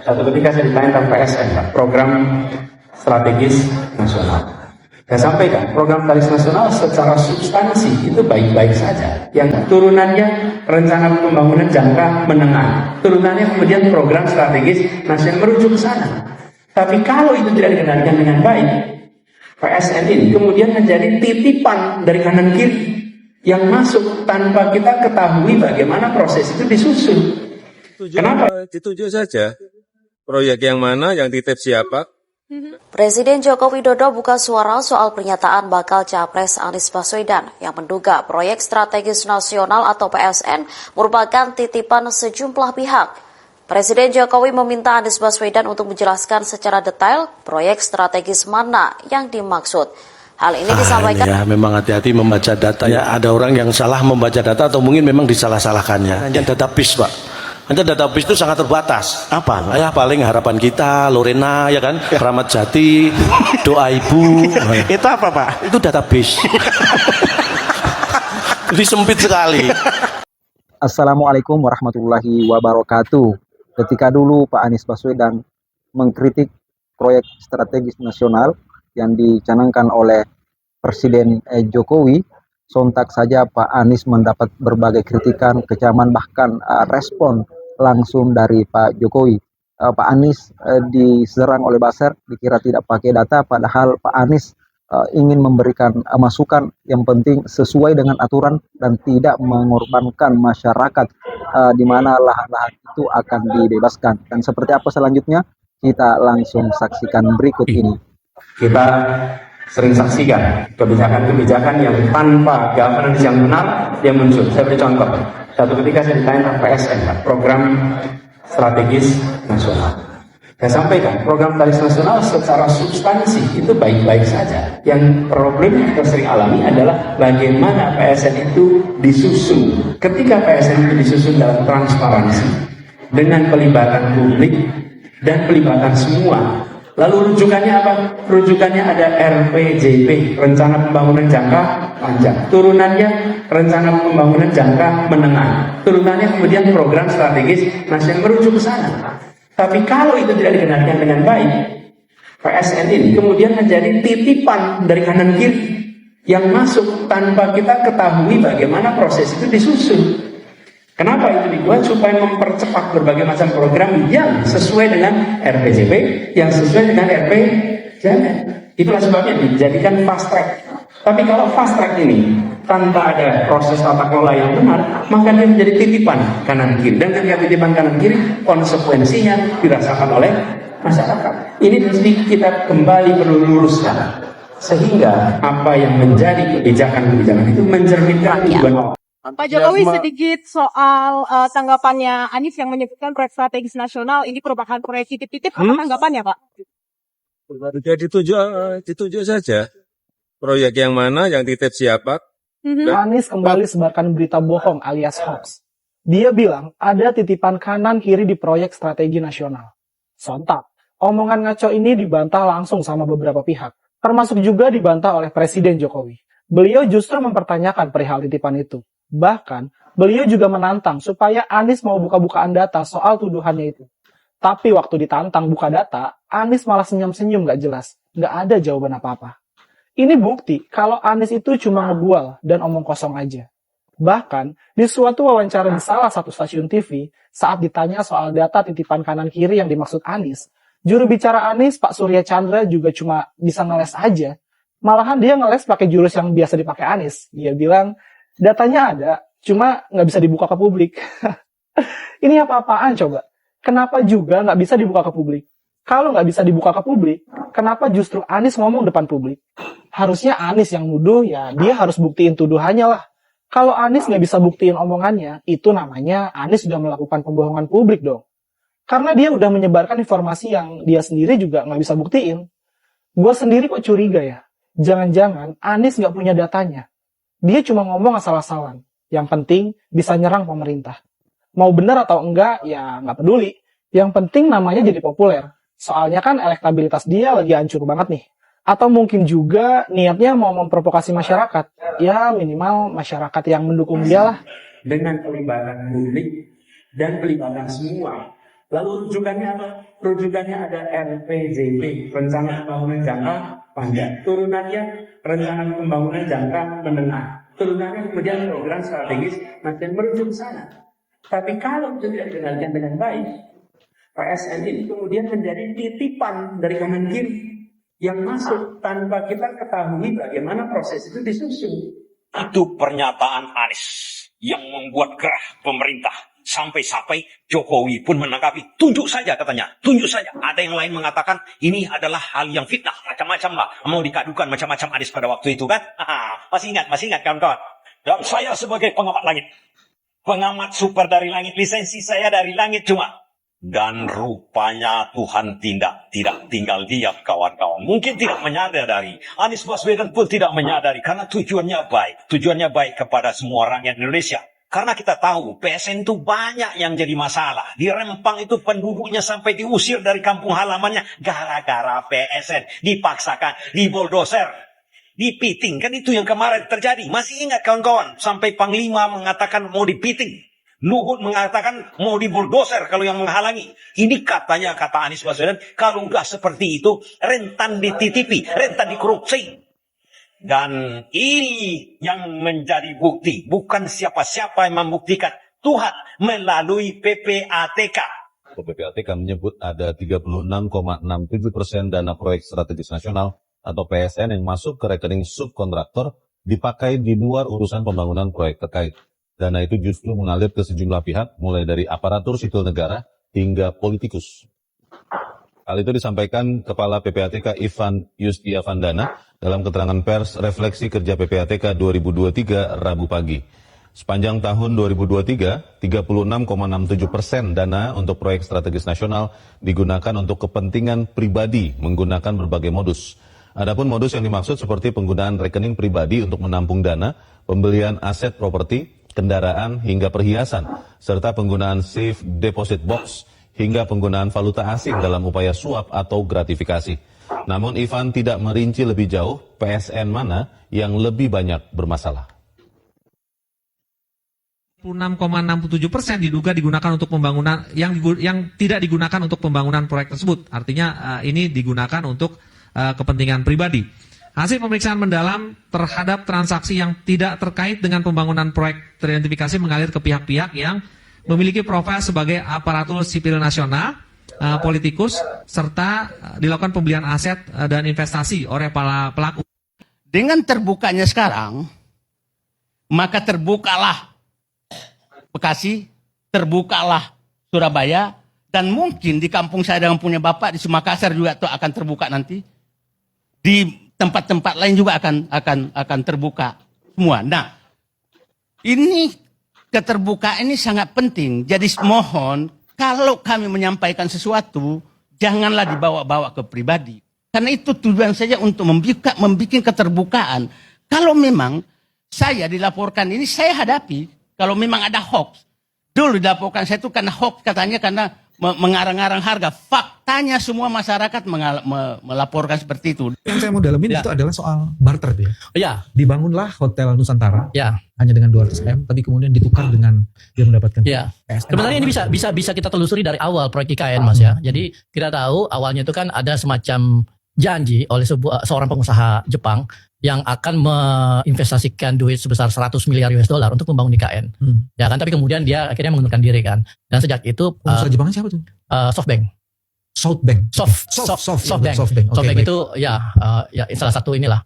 Satu ketika saya ditanya tentang PSN, Pak, program strategis nasional. Saya sampaikan, program strategis nasional secara substansi itu baik-baik saja. Yang turunannya rencana pembangunan jangka menengah. Turunannya kemudian program strategis nasional merujuk ke sana. Tapi kalau itu tidak dikendalikan dengan baik, PSN ini kemudian menjadi titipan dari kanan kiri yang masuk tanpa kita ketahui bagaimana proses itu disusun. Kenapa? Ditunjuk saja proyek yang mana, yang titip siapa. Presiden Joko Widodo buka suara soal pernyataan bakal Capres Anies Baswedan yang menduga proyek strategis nasional atau PSN merupakan titipan sejumlah pihak. Presiden Jokowi meminta Anies Baswedan untuk menjelaskan secara detail proyek strategis mana yang dimaksud. Hal ini disampaikan. Ya, memang hati-hati membaca data. Ya, ada orang yang salah membaca data atau mungkin memang disalah-salahkannya. Hanya database, Pak. Hanya database itu sangat terbatas. Apa? Ya, paling harapan kita, Lorena, ya kan, Keramat Jati, doa ibu. Itu apa, Pak? Itu database. Jadi sempit sekali. Assalamualaikum warahmatullahi wabarakatuh. Ketika dulu Pak Anies Baswedan mengkritik proyek strategis nasional yang dicanangkan oleh Presiden Jokowi, sontak saja Pak Anies mendapat berbagai kritikan, kecaman, bahkan respon langsung dari Pak Jokowi. Pak Anies diserang oleh buzzer, dikira tidak pakai data, padahal Pak Anies ingin memberikan masukan yang penting sesuai dengan aturan dan tidak mengorbankan masyarakat, di mana lahan-lahan itu akan dibebaskan. Dan seperti apa selanjutnya? Kita langsung saksikan berikut ini. Kita sering saksikan kebijakan-kebijakan yang tanpa governance yang benar yang muncul. Saya beri contoh. Satu ketika saya ditanya tentang PSN, Pak, program strategis nasional. Saya sampaikan, program strategis nasional secara substansi itu baik-baik saja. Yang problem yang kita sering alami adalah bagaimana PSN itu disusun. Ketika PSN itu disusun dalam transparansi, dengan pelibatan publik dan pelibatan semua. Lalu rujukannya apa? Rujukannya ada RPJP, Rencana Pembangunan Jangka Panjang. Turunannya Rencana Pembangunan Jangka Menengah. Turunannya kemudian program strategis nasional merujuk ke sana. Tapi kalau itu tidak dikendalikan dengan baik, PSN ini kemudian menjadi titipan dari kanan kiri yang masuk tanpa kita ketahui bagaimana proses itu disusun. Kenapa itu dibuat? Supaya mempercepat berbagai macam program yang sesuai dengan RPJP, yang sesuai dengan RPJMN. Itulah sebabnya dijadikan fast track. Tapi kalau fast track ini tanpa ada proses tata kelola yang benar, maka dia menjadi titipan kanan kiri. Dan ketika titipan kanan kiri, konsekuensinya dirasakan oleh masyarakat. Ini mesti kita kembali perlu luruskan. Sehingga apa yang menjadi kebijakan-kebijakan itu mencerminkan tujuan. Pak Jokowi sedikit soal tanggapannya Anies yang menyebutkan proyek strategis nasional ini merupakan proyek titip-titip. Apa tanggapannya, Pak? Ya ditunjuk saja proyek yang mana, yang titip siapa. Anies kembali sebarkan berita bohong alias hoax. Dia bilang ada titipan kanan kiri di proyek strategi nasional. Sontak, omongan ngaco ini dibantah langsung sama beberapa pihak, termasuk juga dibantah oleh Presiden Jokowi. Beliau justru mempertanyakan perihal titipan itu. Bahkan, beliau juga menantang supaya Anies mau buka-bukaan data soal tuduhannya itu. Tapi waktu ditantang buka data, Anies malah senyum-senyum gak jelas. Gak ada jawaban apa-apa. Ini bukti kalau Anies itu cuma ngebual dan omong kosong aja. Bahkan, di suatu wawancara di salah satu stasiun TV, saat ditanya soal data titipan kanan kiri yang dimaksud Anies, juru bicara Anies, Pak Surya Chandra, juga cuma bisa ngeles aja. Malahan dia ngeles pakai jurus yang biasa dipakai Anies. Dia bilang, datanya ada, cuma nggak bisa dibuka ke publik. Ini apa-apaan coba? Kenapa juga nggak bisa dibuka ke publik? Kalau nggak bisa dibuka ke publik, kenapa justru Anies ngomong depan publik? Harusnya Anies yang nuduh, ya dia harus buktiin tuduhannya lah. Kalau Anies nggak bisa buktiin omongannya, itu namanya Anies sudah melakukan pembohongan publik dong. Karena dia udah menyebarkan informasi yang dia sendiri juga nggak bisa buktiin. Gue sendiri kok curiga ya. Jangan-jangan Anies nggak punya datanya. Dia cuma ngomong asal-asalan. Yang penting bisa nyerang pemerintah. Mau benar atau enggak, ya nggak peduli. Yang penting namanya jadi populer. Soalnya kan elektabilitas dia lagi hancur banget nih. Atau mungkin juga niatnya mau memprovokasi masyarakat. Ya minimal masyarakat yang mendukung dia lah. Dengan pelibatan publik dan pelibatan semua. Lalu rujukannya apa? Rujukannya ada RPJP, Rencana Pembangunan Jangka Panjang. Turunannya Rencana Pembangunan Jangka Menengah. Turunannya kemudian program strategis makin merujuk sana. Tapi kalau itu tidak dikendalikan dengan baik, PSN ini kemudian menjadi titipan dari kanan kiri yang masuk tanpa kita ketahui bagaimana proses itu disusun. Itu pernyataan Anies yang membuat gerah pemerintah. Sampai-sampai Jokowi pun menanggapi. Tunjuk saja katanya, tunjuk saja. Ada yang lain mengatakan ini adalah hal yang fitnah. Macam-macam lah. Mau dikadukan macam-macam Anies pada waktu itu kan. Masih ingat kawan-kawan. Dan saya sebagai pengamat langit. Pengamat super dari langit. Lisensi saya dari langit cuma. Dan rupanya Tuhan tidak tinggal diam kawan-kawan. Mungkin tidak menyadari. Anies Baswedan pun tidak menyadari. Karena tujuannya baik. Tujuannya baik kepada semua rakyat Indonesia. Karena kita tahu PSN itu banyak yang jadi masalah. Di Rempang itu penduduknya sampai diusir dari kampung halamannya. Gara-gara PSN. Dipaksakan, diboldoser, dipiting. Kan itu yang kemarin terjadi. Masih ingat kawan-kawan? Sampai Panglima mengatakan mau dipiting. Luhut mengatakan mau diboldoser kalau yang menghalangi. Ini katanya kata Anies Baswedan. Kalau nggak seperti itu rentan dititipi, rentan dikorupsi. Dan ini yang menjadi bukti. Bukan siapa-siapa yang membuktikan. Tuhan melalui PPATK. PPATK menyebut ada 36,67% dana proyek strategis nasional atau PSN yang masuk ke rekening subkontraktor dipakai di luar urusan pembangunan proyek terkait. Dana itu justru mengalir ke sejumlah pihak, mulai dari aparatur sipil negara hingga politikus. Hal itu disampaikan Kepala PPATK Ivan Yustiavandana dalam keterangan pers refleksi kerja PPATK 2023 Rabu pagi. Sepanjang tahun 2023, 36,67% dana untuk proyek strategis nasional digunakan untuk kepentingan pribadi menggunakan berbagai modus. Adapun modus yang dimaksud seperti penggunaan rekening pribadi untuk menampung dana, pembelian aset properti, kendaraan hingga perhiasan, serta penggunaan safe deposit box hingga penggunaan valuta asing dalam upaya suap atau gratifikasi. Namun Ivan tidak merinci lebih jauh PSN mana yang lebih banyak bermasalah. 6,67% diduga digunakan untuk pembangunan yang tidak digunakan untuk pembangunan proyek tersebut. Artinya ini digunakan untuk kepentingan pribadi. Hasil pemeriksaan mendalam terhadap transaksi yang tidak terkait dengan pembangunan proyek teridentifikasi mengalir ke pihak-pihak yang memiliki profil sebagai aparatur sipil nasional, politikus, serta dilakukan pembelian aset dan investasi oleh para pelaku. Dengan terbukanya sekarang, maka terbukalah Bekasi, terbukalah Surabaya, dan mungkin di kampung saya dengan punya bapak di Makassar juga itu akan terbuka nanti. Di tempat-tempat lain juga akan terbuka semua. Nah, ini keterbukaan ini sangat penting. Jadi mohon kalau kami menyampaikan sesuatu, janganlah dibawa-bawa ke pribadi. Karena itu tujuan saja untuk membuat keterbukaan. Kalau memang saya dilaporkan ini, saya hadapi. Kalau memang ada hoax. Dulu dilaporkan saya itu karena hoax katanya karena mengarang-arang harga. Faktanya semua masyarakat melaporkan seperti itu. Yang saya mau dalamin itu adalah soal barter ya. Ya. Dibangunlah Hotel Nusantara. Ya. Hanya dengan 200M, tapi kemudian ditukar dengan dia mendapatkan. Ya. PSN. Sebenarnya ini bisa kita telusuri dari awal proyek IKN Mas ya. Jadi kita tahu awalnya itu kan ada semacam janji oleh seorang pengusaha Jepang yang akan menginvestasikan duit sebesar 100 miliar US dollar untuk membangun IKN. Ya kan, tapi kemudian dia akhirnya mengundurkan diri kan. Dan sejak itu pengusaha Jepangnya siapa tuh? SoftBank. SoftBank. SoftBank. Okay, SoftBank itu ya salah satu inilah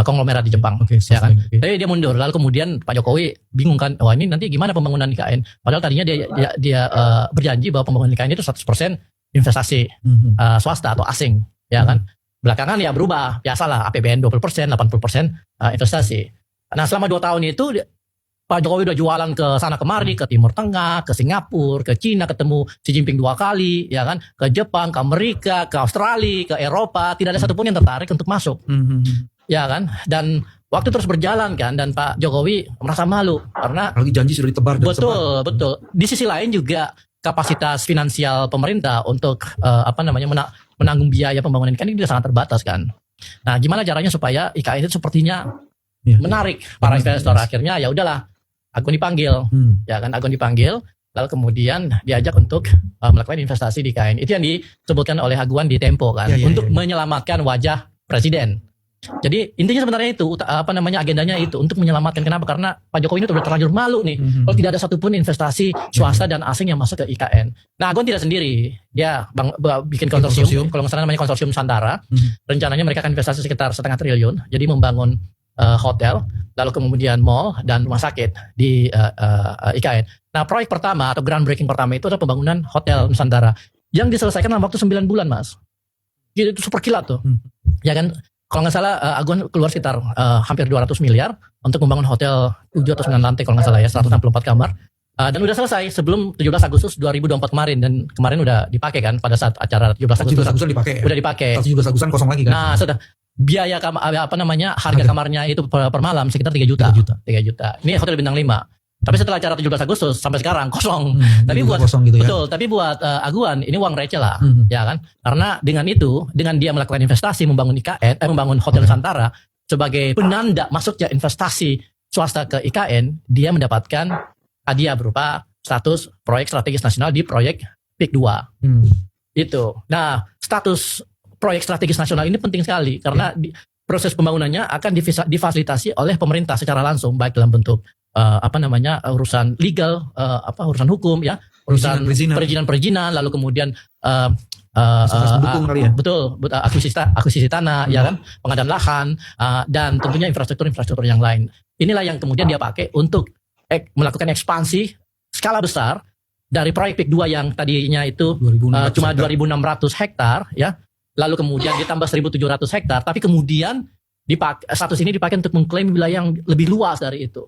konglomerat di Jepang. Ya kan. Jadi dia mundur. Lalu kemudian Pak Jokowi bingung kan, wah ini nanti gimana pembangunan IKN? Padahal tadinya dia berjanji bahwa pembangunan IKN itu 100% investasi swasta atau asing, ya kan. Belakangan ya berubah, biasalah APBN 20%, 80% investasi. Nah selama 2 tahun itu Pak Jokowi udah jualan ke sana kemari, ke Timur Tengah, ke Singapura, ke Cina, ketemu Xi Jinping 2 kali, ya kan, ke Jepang, ke Amerika, ke Australia, ke Eropa, tidak ada satupun yang tertarik untuk masuk, ya kan. Dan waktu terus berjalan kan, dan Pak Jokowi merasa malu karena lagi janji sudah ditebar. Betul. Di sisi lain juga kapasitas finansial pemerintah untuk menanggung biaya pembangunan IKN ini sangat terbatas kan. Nah, gimana caranya supaya IKN itu sepertinya menarik para investor? Akhirnya ya udahlah, Agun dipanggil, ya kan, Agun dipanggil. lalu kemudian diajak untuk melakukan investasi di IKN. Itu yang disebutkan oleh Aguan di Tempo kan, untuk menyelamatkan wajah presiden. Jadi intinya sebenarnya itu agendanya itu untuk menyelamatkan. Kenapa? Karena Pak Jokowi ini sudah terlanjur malu nih kalau tidak ada satupun investasi swasta dan asing yang masuk ke IKN. Nah, Aguan tidak sendiri, dia bikin konsorsium, kalau nggak salah namanya konsorsium Nusantara. Rencananya mereka akan investasi sekitar 1,5 triliun, jadi membangun hotel, lalu kemudian mall dan rumah sakit di IKN. Nah, proyek pertama atau groundbreaking pertama itu adalah pembangunan hotel Nusantara yang diselesaikan dalam waktu 9 bulan, Mas. Itu super kilat tuh. Ya kan? Kalau nggak salah Aguan keluar sekitar hampir 200 miliar untuk membangun hotel 7 atau 9 lantai kalau nggak salah ya, 164 kamar. Dan udah selesai sebelum 17 Agustus 2024 kemarin, dan kemarin udah dipakai kan pada saat acara 17 Agustus. dipakai. Udah dipakai. 17 Agustusan kosong lagi kan. Nah, sudah biaya harga kamarnya itu per malam sekitar 3 juta. 3 juta. Ini hotel bintang 5. Tapi setelah acara 17 Agustus sampai sekarang kosong. Tapi buat kosong gitu ya. betul, tapi buat Aguan ini uang receh lah, ya kan? Karena dengan itu, dengan dia melakukan investasi membangun membangun Hotel Nusantara sebagai penanda masuknya investasi swasta ke IKN, dia mendapatkan hadiah berupa status proyek strategis nasional di proyek PIK 2. Itu. Nah, status proyek strategis nasional ini penting sekali karena proses pembangunannya akan difasilitasi oleh pemerintah secara langsung, baik dalam bentuk urusan legal, urusan hukum ya, urusan perizinan, lalu kemudian kali ya? Betul, akuisisi tanah, ya kan, pengadaan lahan, dan tentunya infrastruktur yang lain. Inilah yang kemudian dia pakai untuk melakukan ekspansi skala besar dari proyek PIK 2 yang tadinya itu cuma 2.600 hektar ya, lalu kemudian ditambah 1.700 hektar, tapi kemudian status ini dipakai untuk mengklaim wilayah yang lebih luas dari itu.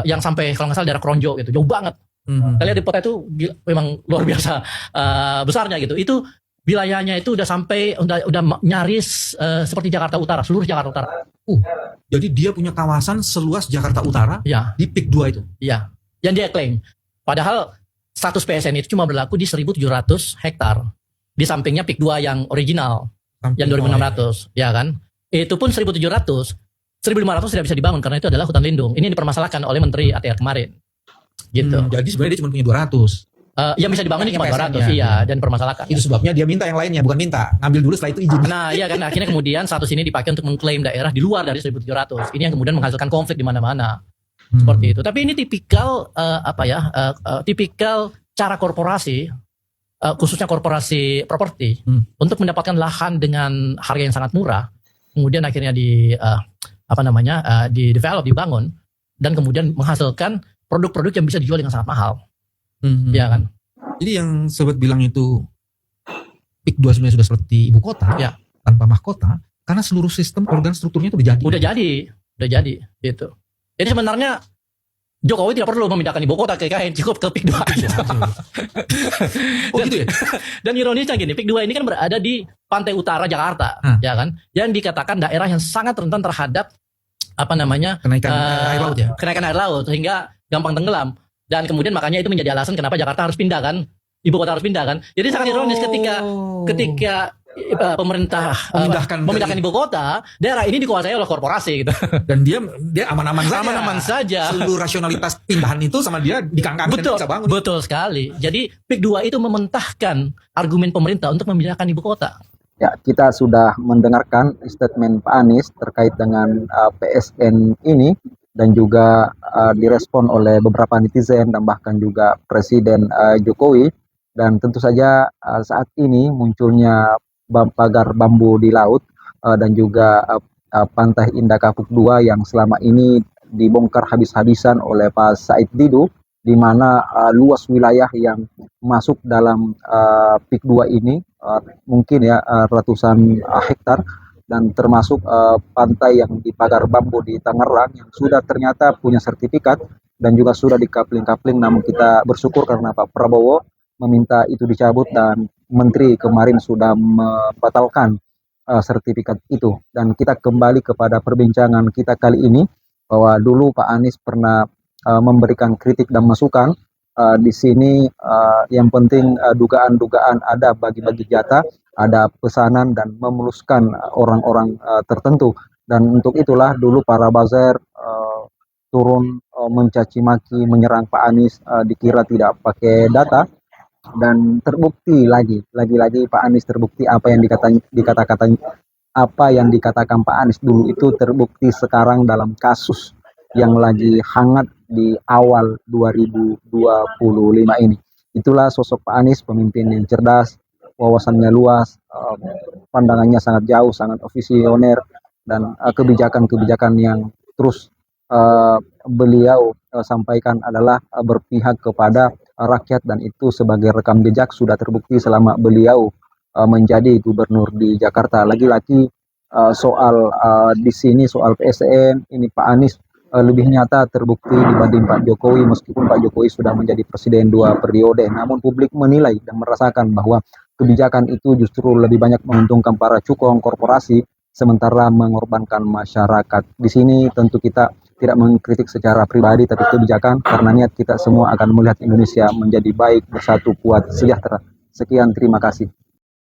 Yang sampai kalau nggak salah daerah Kronjo gitu, jauh banget. Kalian di kota itu memang luar biasa besarnya gitu. Itu wilayahnya itu udah sampai udah nyaris seperti Jakarta Utara, seluruh Jakarta Utara. Jadi dia punya kawasan seluas Jakarta Utara ya, di PIK 2 itu. Iya, yang dia klaim. Padahal status PSN itu cuma berlaku di 1.700 hektar. Di sampingnya PIK 2 yang original, yang 2.600, ya kan? Itu pun 1.700. 1.500 tidak bisa dibangun karena itu adalah hutan lindung. Ini dipermasalahkan oleh Menteri ATR kemarin. Gitu. Jadi sebenarnya dia cuma punya 200. Yang bisa dibangun cuma 200, iya, dan dipermasalahkan. Itu sebabnya dia minta yang lainnya, bukan minta. Ngambil dulu setelah itu izin. Nah, iya kan, akhirnya kemudian status ini dipakai untuk mengklaim daerah di luar dari 1.700. Ini yang kemudian menghasilkan konflik di mana-mana. Seperti itu. Tapi ini tipikal tipikal cara korporasi, khususnya korporasi properti, untuk mendapatkan lahan dengan harga yang sangat murah. Kemudian akhirnya di-develop, dibangun, dan kemudian menghasilkan produk-produk yang bisa dijual dengan sangat mahal. Ya kan? Jadi yang sobat bilang itu PIK 2 sebenarnya sudah seperti ibu kota, ya, tanpa mahkota, karena seluruh sistem organ strukturnya itu udah jadi gitu. Jadi sebenarnya Jokowi tidak perlu memindahkan ibu kota ke IKN, cukup ke PIK 2 gitu. Gitu ya. Dan ironisnya gini, PIK 2 ini kan berada di pantai utara Jakarta, ya kan? Yang dikatakan daerah yang sangat rentan terhadap kenaikan air laut sehingga gampang tenggelam. Dan kemudian makanya itu menjadi alasan kenapa Jakarta harus pindah kan, ibu kota harus pindah kan. Jadi sangat ironis ketika pemerintah memindahkan ibu kota, daerah ini dikuasai oleh korporasi gitu. Dan dia aman-aman saja. Seluruh rasionalitas pindahan itu sama dia dikangkangkan bisa bangun. Betul sekali. Jadi PIK 2 itu mementahkan argumen pemerintah untuk memindahkan ibu kota. Ya, kita sudah mendengarkan statement Pak Anies terkait dengan PSN ini, dan juga direspon oleh beberapa netizen dan bahkan juga Presiden Jokowi. Dan tentu saja saat ini munculnya pagar bambu di laut dan juga Pantai Indah Kapuk 2 yang selama ini dibongkar habis-habisan oleh Pak Said Didu, di mana luas wilayah yang masuk dalam PIK 2 ini mungkin ya ratusan hektar, dan termasuk pantai yang dipagar bambu di Tangerang yang sudah ternyata punya sertifikat dan juga sudah dikapling-kapling. Namun kita bersyukur karena Pak Prabowo meminta itu dicabut dan Menteri kemarin sudah membatalkan sertifikat itu. Dan kita kembali kepada perbincangan kita kali ini, bahwa dulu Pak Anies pernah memberikan kritik dan masukan. Di sini yang penting dugaan-dugaan ada bagi-bagi jatah, ada pesanan dan memuluskan orang-orang tertentu. Dan untuk itulah dulu para buzzer turun mencaci maki, menyerang Pak Anies, dikira tidak pakai data, dan terbukti lagi-lagi Pak Anies terbukti apa yang dikatakan Pak Anies dulu itu terbukti sekarang dalam kasus yang lagi hangat di awal 2025 ini. Itulah sosok Pak Anies, pemimpin yang cerdas, wawasannya luas, pandangannya sangat jauh, sangat visioner, dan kebijakan-kebijakan yang terus beliau sampaikan adalah berpihak kepada rakyat, dan itu sebagai rekam jejak sudah terbukti selama beliau menjadi gubernur di Jakarta. Lagi-lagi soal di sini soal PSN ini Pak Anies lebih nyata terbukti dibanding Pak Jokowi, meskipun Pak Jokowi sudah menjadi presiden 2 periode. Namun publik menilai dan merasakan bahwa kebijakan itu justru lebih banyak menguntungkan para cukong korporasi, sementara mengorbankan masyarakat. Di sini tentu kita tidak mengkritik secara pribadi, tapi kebijakan, karena niat kita semua akan melihat Indonesia menjadi baik, bersatu, kuat, sejahtera. Sekian, terima kasih.